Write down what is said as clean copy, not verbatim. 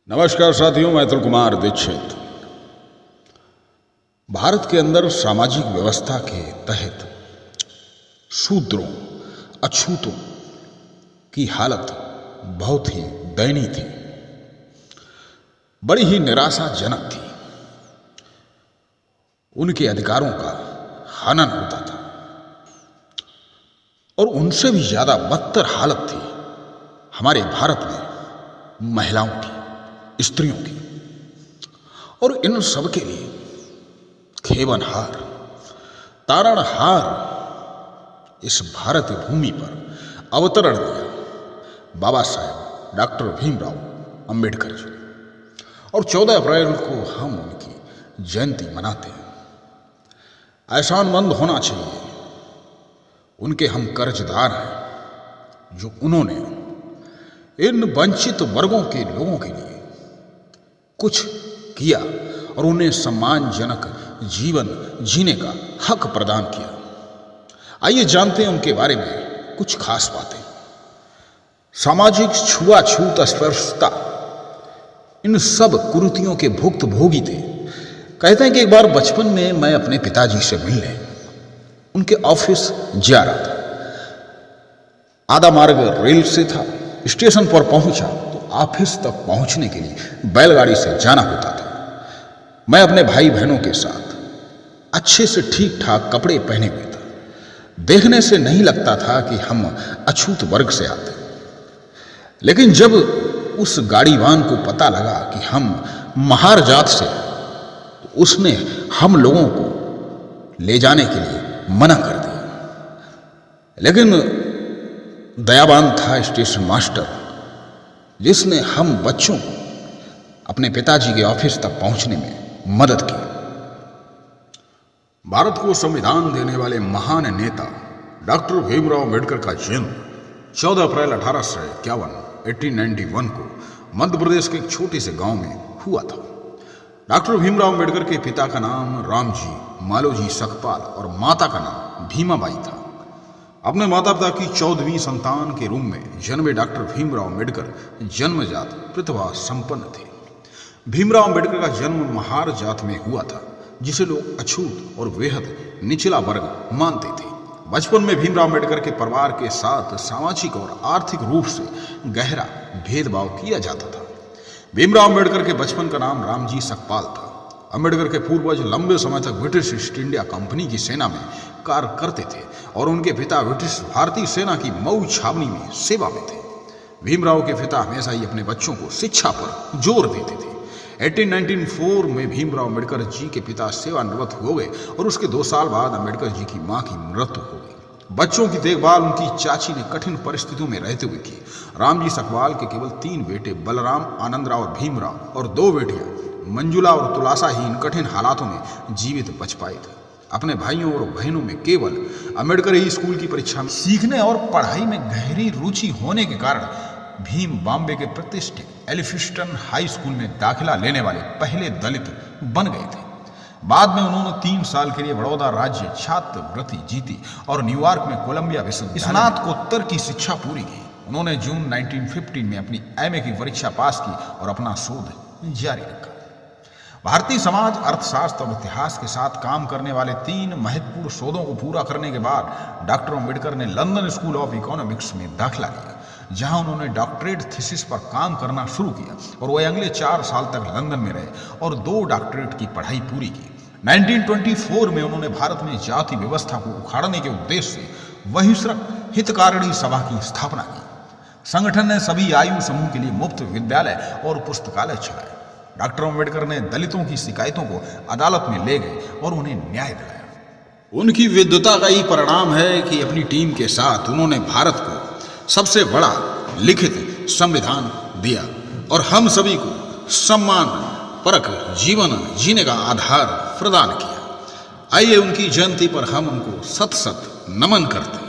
नमस्कार साथियों, मैं अतुल कुमार दीक्षित। भारत के अंदर सामाजिक व्यवस्था के तहत शूद्रों, अछूतों की हालत बहुत ही दयनीय थी, बड़ी ही निराशाजनक थी। उनके अधिकारों का हनन होता था और उनसे भी ज्यादा बदतर हालत थी हमारे भारत में महिलाओं की, स्त्रियों की। और इन सब के लिए खेवनहार, तारणहार इस भारतीय भूमि पर अवतरण दिया बाबा साहेब डॉक्टर भीमराव अंबेडकर जी। और 14 अप्रैल को हम उनकी जयंती मनाते हैं। एहसानमंद होना चाहिए, उनके हम कर्जदार हैं जो उन्होंने इन वंचित वर्गों के लोगों के लिए कुछ किया और उन्हें सम्मानजनक जीवन जीने का हक प्रदान किया। आइए जानते हैं उनके बारे में कुछ खास बातें। सामाजिक छुआछूत, अस्पृश्यता, इन सब कुरीतियों के भुक्तभोगी थे। कहते हैं कि एक बार बचपन में मैं अपने पिताजी से मिलने उनके ऑफिस जा रहा था। आधा मार्ग रेल से था। स्टेशन पर पहुंचा तो ऑफिस तक पहुंचने के लिए बैलगाड़ी से जाना होता था। मैं अपने भाई बहनों के साथ अच्छे से ठीक ठाक कपड़े पहने हुए था। देखने से नहीं लगता था कि हम अछूत वर्ग से आते। लेकिन जब उस गाड़ीवान को पता लगा कि हम महार जात से, तो उसने हम लोगों को ले जाने के लिए मना कर दिया। लेकिन दयावान था स्टेशन मास्टर, जिसने हम बच्चों को अपने पिताजी के ऑफिस तक पहुंचने में मदद की। भारत को संविधान देने वाले महान नेता डॉक्टर भीमराव अंबेडकर का जन्म 14 अप्रैल 1891 को मध्य प्रदेश के एक छोटे से गांव में हुआ था। डॉक्टर भीमराव अंबेडकर के पिता का नाम रामजी मालोजी सकपाल और माता का नाम भीमाबाई था। अपने माता पिता की 14वीं संतान के रूप में जन्मे डॉक्टर भीमराव अंबेडकर जन्मजात प्रतिभा संपन्न थे। भीमराव अंबेडकर का जन्म महार जात में हुआ था, जिसे लोग अछूत और बेहद निचला वर्ग मानते थे। बचपन में भीमराव अंबेडकर के परिवार के साथ सामाजिक और आर्थिक रूप से गहरा भेदभाव किया जाता था। भीमराव अंबेडकर के बचपन का नाम रामजी सकपाल था। अंबेडकर के पूर्वज लंबे समय तक ब्रिटिश ईस्ट इंडिया कंपनी की सेना में कार्य करते थे और उनके पिता ब्रिटिश भारतीय सेना की मऊ छावनी में सेवा में थे। भीमराव के पिता हमेशा ही अपने बच्चों को शिक्षा पर जोर देते थे। 1894 में भीमराव अंबेडकर जी के पिता सेवानिवृत्त हो गए और उसके 2 साल बाद अंबेडकर जी की मां की मृत्यु हो गई। बच्चों की देखभाल उनकी चाची ने कठिन परिस्थितियों में रहते हुए की। रामजी सकपाल के केवल 3 बेटे बलराम, आनंदराव और भीमराव और 2 बेटियां मंजुला और तुलासा ही इन कठिन हालातों में जीवित बच पाए थे। अपने भाइयों और बहनों में केवल अंबेडकर ही स्कूल की परीक्षा में सीखने और पढ़ाई में गहरी रुचि होने के कारण भीम बॉम्बे के प्रतिष्ठित एलिफिस्टन हाई स्कूल में दाखिला लेने वाले पहले दलित बन गए थे। बाद में उन्होंने 3 साल के लिए बड़ौदा राज्य छात्रवृत्ति जीती और न्यूयॉर्क में कोलंबिया विश्वविद्यालय स्नातकोत्तर की शिक्षा पूरी की। उन्होंने जून 1915 में अपनी एमए की परीक्षा पास की और अपना शोध जारी रखा। भारतीय समाज, अर्थशास्त्र और इतिहास के साथ काम करने वाले 3 महत्वपूर्ण शोधों को पूरा करने के बाद डॉक्टर अंबेडकर ने लंदन स्कूल ऑफ इकोनॉमिक्स में दाखिला लिया, जहां उन्होंने डॉक्टरेट थीसिस पर काम करना शुरू किया और वह अगले 4 साल तक लंदन में रहे और 2 डॉक्टरेट की पढ़ाई पूरी की। 1924 में उन्होंने भारत में जाति व्यवस्था को उखाड़ने के उद्देश्य से बहिष्कृत हितकारिणी सभा की स्थापना की। संगठन ने सभी आयु समूह के लिए मुफ्त विद्यालय और पुस्तकालय चलाए। डॉक्टर अंबेडकर ने दलितों की शिकायतों को अदालत में ले गए और उन्हें न्याय दिलाया। उनकी विद्वता का ही परिणाम है कि अपनी टीम के साथ उन्होंने भारत को सबसे बड़ा लिखित संविधान दिया और हम सभी को सम्मान परक जीवन जीने का आधार प्रदान किया। आइए उनकी जयंती पर हम उनको सत सत नमन करते हैं।